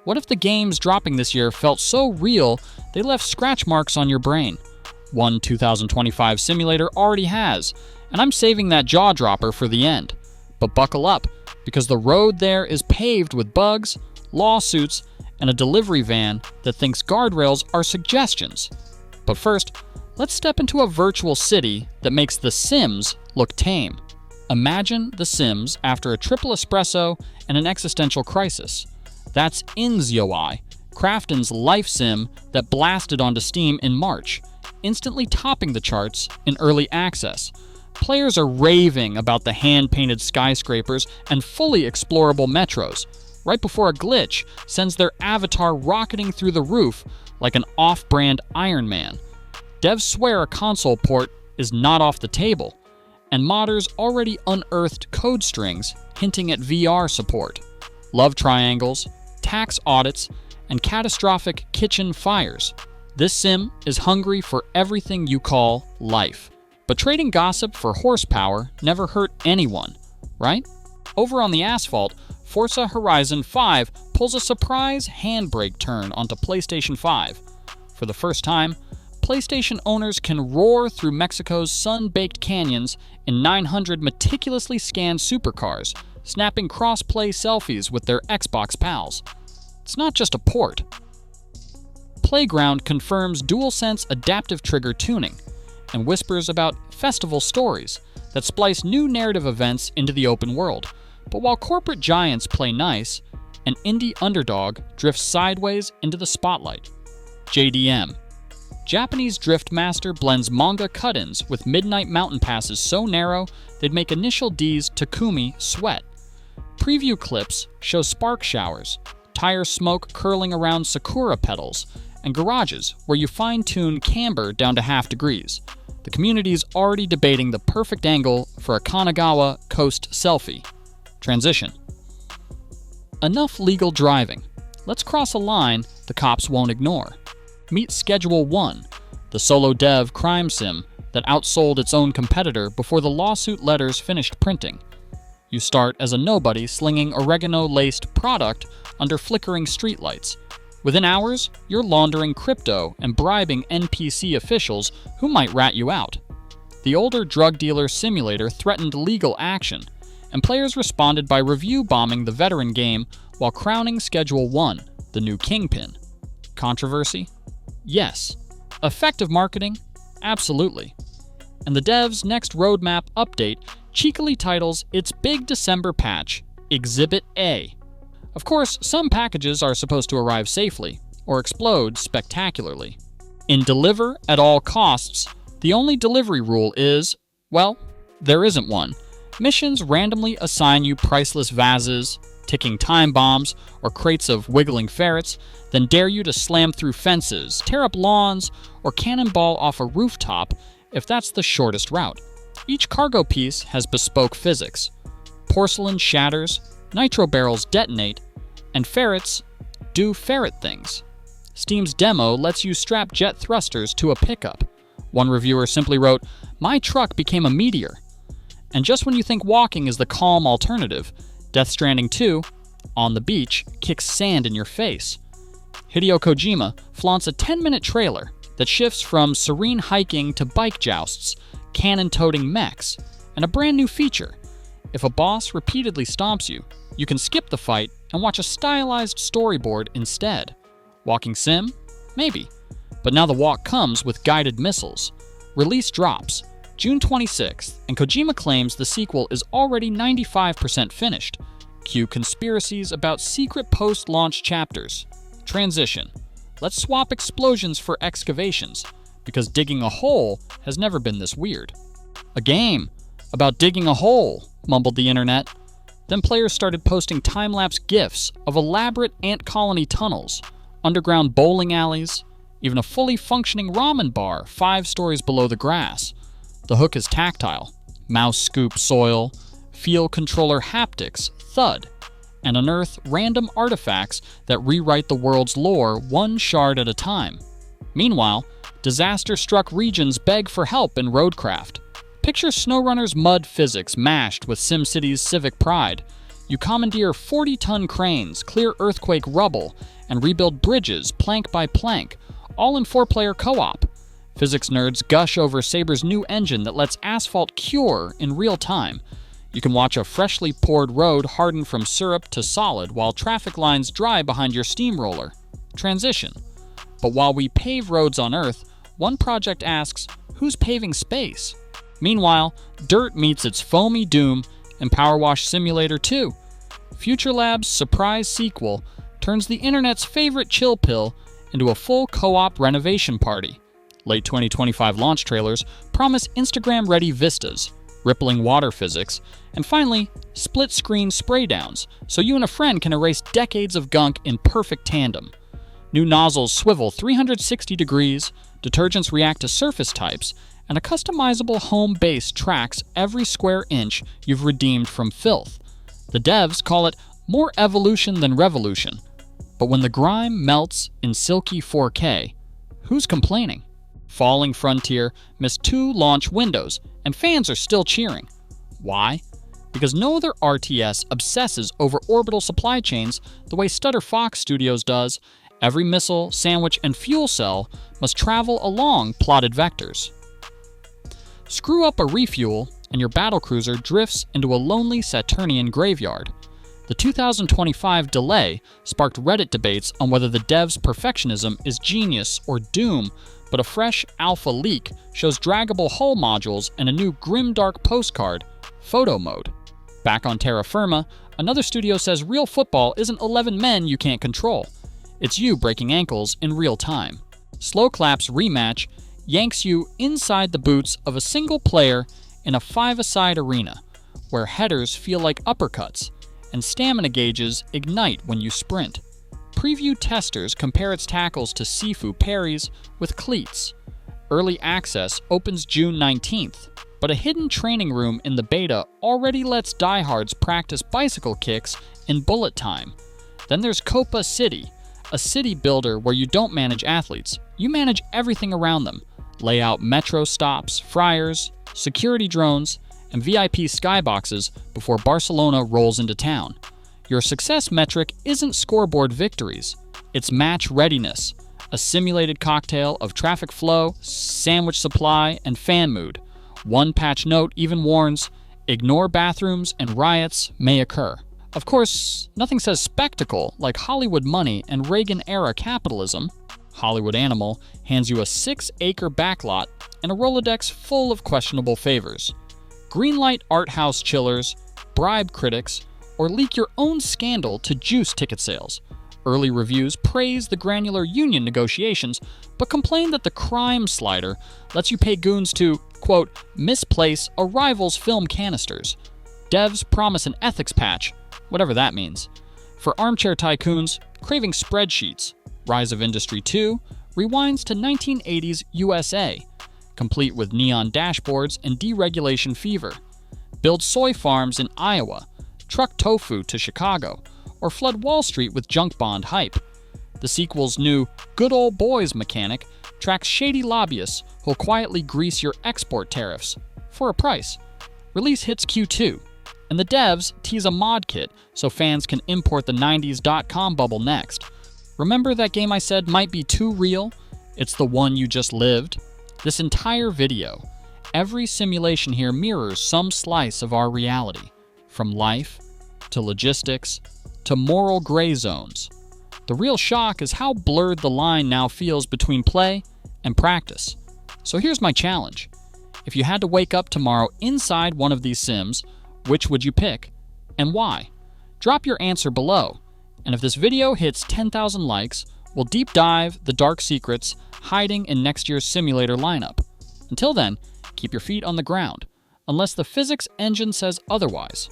What if the games dropping this year felt so real they left scratch marks on your brain? One 2025 simulator already has, and I'm saving that jaw-dropper for the end. But buckle up, because the road there is paved with bugs, lawsuits, and a delivery van that thinks guardrails are suggestions. But first, let's step into a virtual city that makes The Sims look tame. Imagine The Sims after a triple espresso and an existential crisis. That's Inzioi, Krafton's life sim that blasted onto Steam in March, instantly topping the charts in early access. Players are raving about the hand-painted skyscrapers and fully explorable metros, right before a glitch sends their avatar rocketing through the roof like an off-brand Iron Man. Devs swear a console port is not off the table, and modders already unearthed code strings hinting at VR support. Love triangles, tax audits, and catastrophic kitchen fires. This sim is hungry for everything you call life. But trading gossip for horsepower never hurt anyone, right? Over on the asphalt, Forza Horizon 5 pulls a surprise handbrake turn onto PlayStation 5. For the first time, PlayStation owners can roar through Mexico's sun-baked canyons in 900 meticulously scanned supercars, snapping cross-play selfies with their Xbox pals. It's not just a port. Playground confirms DualSense adaptive trigger tuning and whispers about festival stories that splice new narrative events into the open world. But while corporate giants play nice, an indie underdog drifts sideways into the spotlight. JDM. Japanese Drift Master blends manga cut-ins with midnight mountain passes so narrow they'd make initial D's Takumi sweat. Preview clips show spark showers, tire smoke curling around sakura petals, and garages where you fine-tune camber down to half degrees. The community's already debating the perfect angle for a Kanagawa coast selfie. Transition. Enough legal driving. Let's cross a line the cops won't ignore. Meet Schedule 1, the solo dev crime sim that outsold its own competitor before the lawsuit letters finished printing. You start as a nobody slinging oregano-laced product under flickering streetlights. Within hours, you're laundering crypto and bribing NPC officials who might rat you out. The older drug dealer simulator threatened legal action, and players responded by review bombing the veteran game while crowning Schedule 1, the new kingpin. Controversy? Yes. Effective marketing? Absolutely. And the dev's next roadmap update cheekily titles its big December patch, Exhibit A. Of course, some packages are supposed to arrive safely, or explode spectacularly. In Deliver at All Costs, the only delivery rule is, well, there isn't one. Missions randomly assign you priceless vases, ticking time bombs, or crates of wiggling ferrets, then dare you to slam through fences, tear up lawns, or cannonball off a rooftop if that's the shortest route. Each cargo piece has bespoke physics. Porcelain shatters, nitro barrels detonate, and ferrets do ferret things. Steam's demo lets you strap jet thrusters to a pickup. One reviewer simply wrote, "My truck became a meteor." And just when you think walking is the calm alternative, Death Stranding 2, On the Beach, kicks sand in your face. Hideo Kojima flaunts a 10-minute trailer that shifts from serene hiking to bike jousts, cannon-toting mechs, and a brand new feature. If a boss repeatedly stomps you, you can skip the fight and watch a stylized storyboard instead. Walking sim? Maybe. But now the walk comes with guided missiles. Release drops June 26th, and Kojima claims the sequel is already 95% finished. Cue conspiracies about secret post-launch chapters. Transition. Let's swap explosions for excavations, because digging a hole has never been this weird. A game about digging a hole, mumbled the internet. Then players started posting time-lapse GIFs of elaborate ant colony tunnels, underground bowling alleys, even a fully functioning ramen bar 5 stories below the grass. The hook is tactile. Mouse scoop soil, feel controller haptics, thud, and unearth random artifacts that rewrite the world's lore one shard at a time. Meanwhile, disaster-struck regions beg for help in roadcraft. Picture SnowRunner's mud physics mashed with SimCity's civic pride. You commandeer 40-ton cranes, clear earthquake rubble, and rebuild bridges plank by plank, all in 4-player co-op. Physics nerds gush over Saber's new engine that lets asphalt cure in real time. You can watch a freshly poured road harden from syrup to solid while traffic lines dry behind your steamroller. Transition. But while we pave roads on Earth, one project asks, who's paving space? Meanwhile, dirt meets its foamy doom in Power Wash Simulator 2. Future Lab's surprise sequel turns the internet's favorite chill pill into a full co-op renovation party. Late 2025 launch trailers promise Instagram-ready vistas, rippling water physics, and finally, split-screen spraydowns, so you and a friend can erase decades of gunk in perfect tandem. New nozzles swivel 360 degrees, detergents react to surface types, and a customizable home base tracks every square inch you've redeemed from filth. The devs call it more evolution than revolution. But when the grime melts in silky 4K, who's complaining? Falling Frontier missed 2 launch windows, and fans are still cheering. Why? Because no other RTS obsesses over orbital supply chains the way Stutter Fox Studios does. Every missile, sandwich, and fuel cell must travel along plotted vectors. Screw up a refuel, and your battlecruiser drifts into a lonely Saturnian graveyard. The 2025 delay sparked Reddit debates on whether the devs' perfectionism is genius or doom, but a fresh alpha leak shows draggable hull modules and a new grimdark postcard, photo mode. Back on terra firma, another studio says real football isn't 11 men you can't control. It's you breaking ankles in real time. Slow Clap's rematch yanks you inside the boots of a single player in a 5-a-side arena, where headers feel like uppercuts, and stamina gauges ignite when you sprint. Preview testers compare its tackles to Sifu parries with cleats. Early access opens June 19th, but a hidden training room in the beta already lets diehards practice bicycle kicks in bullet time. Then there's Copa City, a city builder where you don't manage athletes, you manage everything around them. Lay out metro stops, fryers, security drones, and VIP skyboxes before Barcelona rolls into town. Your success metric isn't scoreboard victories, it's match readiness, a simulated cocktail of traffic flow, sandwich supply, and fan mood. One patch note even warns, ignore bathrooms and riots may occur. Of course, nothing says spectacle like Hollywood money and Reagan-era capitalism. Hollywood Animal hands you a 6-acre backlot and a Rolodex full of questionable favors. Greenlight art house chillers, bribe critics, or leak your own scandal to juice ticket sales. Early reviews praise the granular union negotiations, but complain that the crime slider lets you pay goons to, quote, misplace a rival's film canisters. Devs promise an ethics patch, whatever that means. For armchair tycoons craving spreadsheets, Rise of Industry 2 rewinds to 1980s USA, complete with neon dashboards and deregulation fever. Build soy farms in Iowa, truck tofu to Chicago, or flood Wall Street with junk bond hype. The sequel's new good old boys mechanic tracks shady lobbyists who'll quietly grease your export tariffs for a price. Release hits Q2, and the devs tease a mod kit so fans can import the 90s .com bubble next. Remember that game I said might be too real? It's the one you just lived. This entire video, every simulation here mirrors some slice of our reality, from life to logistics to moral gray zones. The real shock is how blurred the line now feels between play and practice. So here's my challenge. If you had to wake up tomorrow inside one of these sims, which would you pick and why? Drop your answer below. And if this video hits 10,000 likes, we'll deep dive the dark secrets hiding in next year's simulator lineup. Until then, keep your feet on the ground, unless the physics engine says otherwise.